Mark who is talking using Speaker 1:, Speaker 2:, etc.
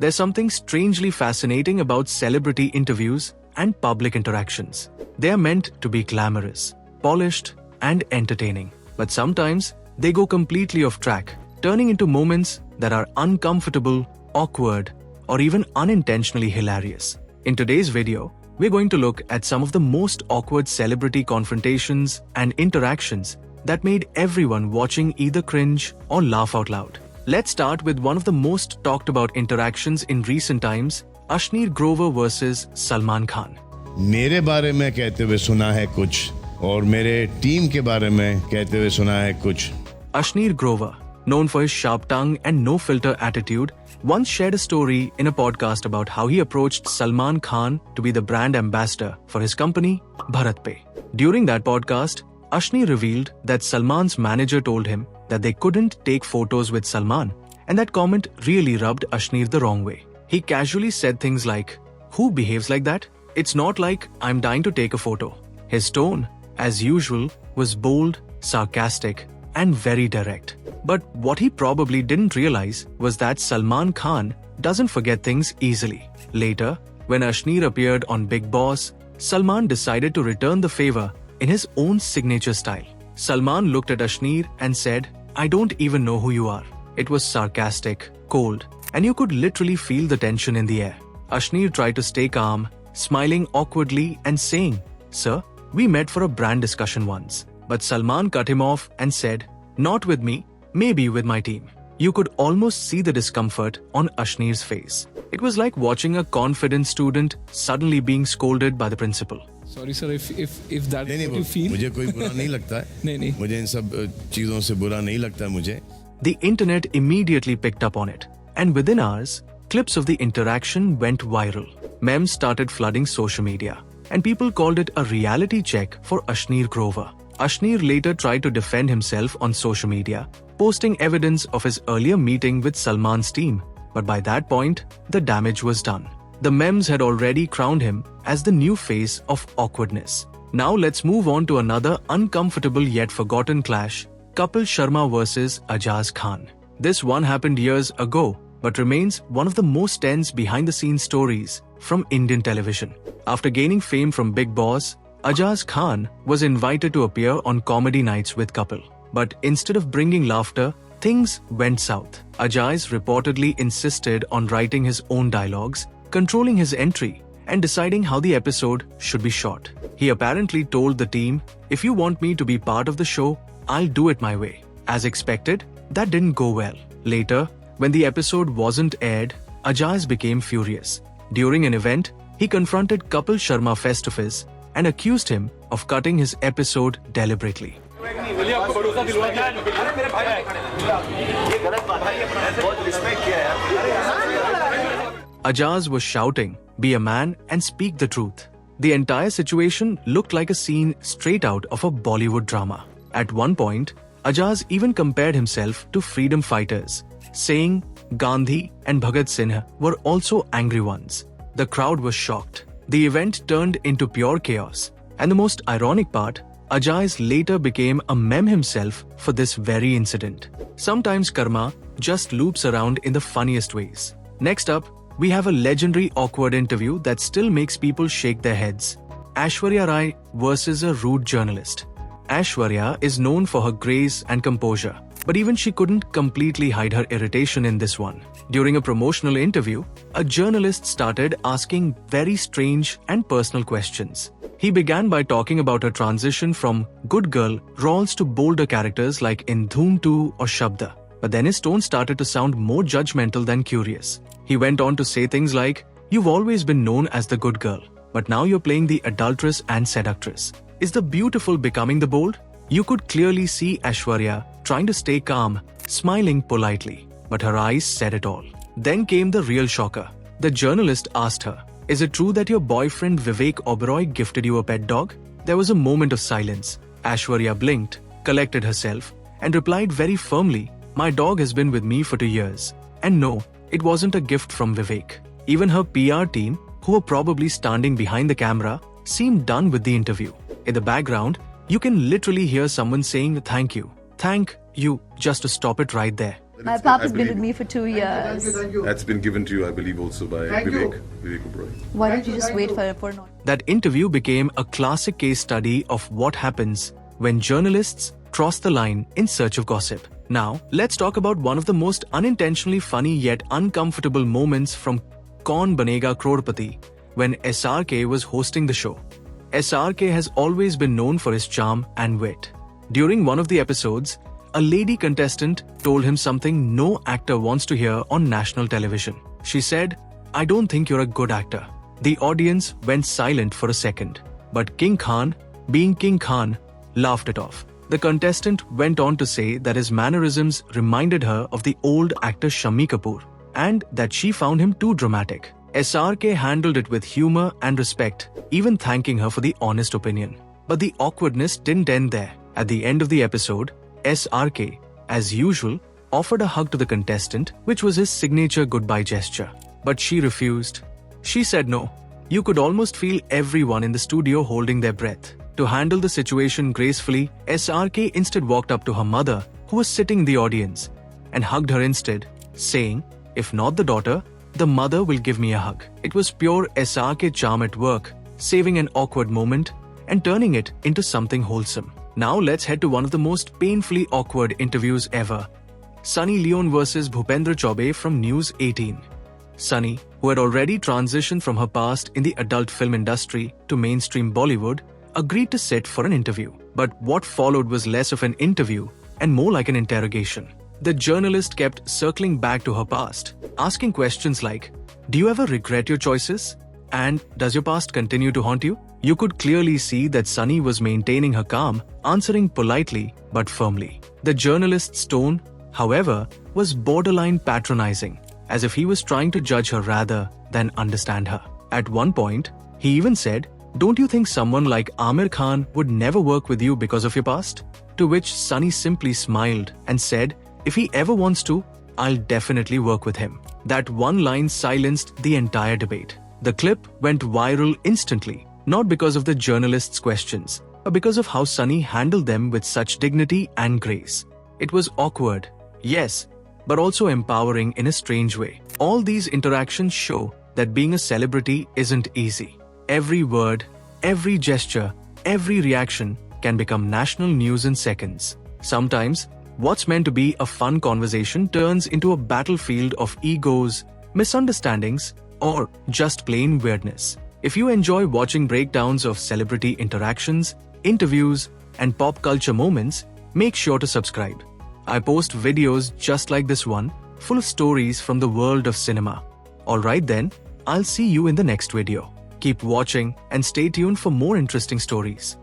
Speaker 1: There's something strangely fascinating about celebrity interviews and public interactions. They are meant to be glamorous, polished, and entertaining. But sometimes they go completely off track, turning into moments that are uncomfortable, awkward, or even unintentionally hilarious. In today's video, we're going to look at some of the most awkward celebrity confrontations and interactions that made everyone watching either cringe or laugh out loud. Let's start with one of the most talked about interactions in recent times, Ashneer Grover versus Salman Khan.
Speaker 2: मेरे बारे में कहते हुए सुना है कुछ और मेरे टीम के बारे में कहते हुए सुना है कुछ.
Speaker 1: Ashneer Grover, known for his sharp tongue and no-filter attitude, once shared a story in a podcast about how he approached Salman Khan to be the brand ambassador for his company, BharatPe. During that podcast, Ashneer revealed that Salman's manager told him that they couldn't take photos with Salman, and that comment really rubbed Ashneer the wrong way. He casually said things like, "Who behaves like that? It's not like I'm dying to take a photo." His tone, as usual, was bold, sarcastic, and very direct. But what he probably didn't realize was that Salman Khan doesn't forget things easily. Later, when Ashneer appeared on Bigg Boss, Salman decided to return the favor in his own signature style. Salman looked at Ashneer and said, "I don't even know who you are." It was sarcastic, cold, and you could literally feel the tension in the air. Ashneer tried to stay calm, smiling awkwardly and saying, "Sir, we met for a brand discussion once." But Salman cut him off and said, "Not with me, maybe with my team." You could almost see the discomfort on Ashneer's face. It was like watching a confident student suddenly being scolded by the principal.
Speaker 3: Sorry sir, if that
Speaker 2: नहीं,
Speaker 3: what you feel.
Speaker 2: मुझे कोई बुरा नहीं लगता है.
Speaker 3: नहीं.
Speaker 2: मुझे इन सब चीजों से बुरा नहीं लगता है मुझे.
Speaker 1: The internet immediately picked up on it, and within hours, clips of the interaction went viral. Memes started flooding social media, and people called it a reality check for Ashneer Grover. Ashneer later tried to defend himself on social media, posting evidence of his earlier meeting with Salman's team, but by that point, the damage was done. The memes had already crowned him as the new face of awkwardness. Now let's move on to another uncomfortable yet forgotten clash, Kapil Sharma versus Ajaz Khan. This one happened years ago, but remains one of the most tense behind-the-scenes stories from Indian television. After gaining fame from Bigg Boss, Ajaz Khan was invited to appear on comedy nights with Kapil. But instead of bringing laughter, things went south. Ajaz reportedly insisted on writing his own dialogues, controlling his entry, and deciding how the episode should be shot. He apparently told the team, "If you want me to be part of the show, I'll do it my way." As expected, that didn't go well. Later, when the episode wasn't aired, Ajaz became furious. During an event, he confronted Kapil Sharma face to face and accused him of cutting his episode deliberately. Ajaz was shouting, "Be a man and speak the truth." The entire situation looked like a scene straight out of a Bollywood drama. At one point, Ajaz even compared himself to freedom fighters, saying Gandhi and Bhagat Singh were also angry ones. The crowd was shocked. The event turned into pure chaos. And the most ironic part, Ajaz later became a meme himself for this very incident. Sometimes karma just loops around in the funniest ways. Next up, we have a legendary awkward interview that still makes people shake their heads. Aishwarya Rai versus a rude journalist. Aishwarya is known for her grace and composure, but even she couldn't completely hide her irritation in this one. During a promotional interview, a journalist started asking very strange and personal questions. He began by talking about her transition from good girl roles to bolder characters like in Dhoom 2 or Shabda, but then his tone started to sound more judgmental than curious. He went on to say things like, "You've always been known as the good girl, but now you're playing the adulteress and seductress. Is the beautiful becoming the bold?" You could clearly see Aishwarya trying to stay calm, smiling politely, but her eyes said it all. Then came the real shocker. The journalist asked her, "Is it true that your boyfriend Vivek Oberoi gifted you a pet dog?" There was a moment of silence. Aishwarya blinked, collected herself, and replied very firmly, "My dog has been with me for 2 years. And no, it wasn't a gift from Vivek." Even her PR team, who were probably standing behind the camera, seemed done with the interview. In the background, you can literally hear someone saying thank you, just to stop it right there.
Speaker 4: My papa's been with me for 2 years.
Speaker 5: That's been given to you, I believe, also by Vivek Oberoi.
Speaker 4: Why don't you just wait for an
Speaker 1: That interview became a classic case study of what happens when journalists cross the line in search of gossip. Now, let's talk about one of the most unintentionally funny yet uncomfortable moments from Kaun Banega Crorepati when SRK was hosting the show. SRK has always been known for his charm and wit. During one of the episodes, a lady contestant told him something no actor wants to hear on national television. She said, "I don't think you're a good actor." The audience went silent for a second, but King Khan, being King Khan, laughed it off. The contestant went on to say that his mannerisms reminded her of the old actor Shammi Kapoor, and that she found him too dramatic. SRK handled it with humor and respect, even thanking her for the honest opinion. But the awkwardness didn't end there. At the end of the episode, SRK, as usual, offered a hug to the contestant, which was his signature goodbye gesture. But she refused. She said no. You could almost feel everyone in the studio holding their breath. To handle the situation gracefully, SRK instead walked up to her mother, who was sitting in the audience, and hugged her instead, saying, "If not the daughter, the mother will give me a hug." It was pure SRK charm at work, saving an awkward moment and turning it into something wholesome. Now let's head to one of the most painfully awkward interviews ever. Sunny Leone versus Bhupendra Chaubey from News 18. Sunny, who had already transitioned from her past in the adult film industry to mainstream Bollywood, agreed to sit for an interview. But what followed was less of an interview and more like an interrogation. The journalist kept circling back to her past, asking questions like, "Do you ever regret your choices? And does your past continue to haunt you?" You could clearly see that Sunny was maintaining her calm, answering politely but firmly. The journalist's tone, however, was borderline patronizing, as if he was trying to judge her rather than understand her. At one point, he even said, "Don't you think someone like Aamir Khan would never work with you because of your past?" To which Sunny simply smiled and said, "If he ever wants to, I'll definitely work with him." That one line silenced the entire debate. The clip went viral instantly, not because of the journalist's questions, but because of how Sunny handled them with such dignity and grace. It was awkward, yes, but also empowering in a strange way. All these interactions show that being a celebrity isn't easy. Every word, every gesture, every reaction can become national news in seconds. Sometimes, what's meant to be a fun conversation turns into a battlefield of egos, misunderstandings, or just plain weirdness. If you enjoy watching breakdowns of celebrity interactions, interviews, and pop culture moments, make sure to subscribe. I post videos just like this one, full of stories from the world of cinema. Alright then, I'll see you in the next video. Keep watching and stay tuned for more interesting stories.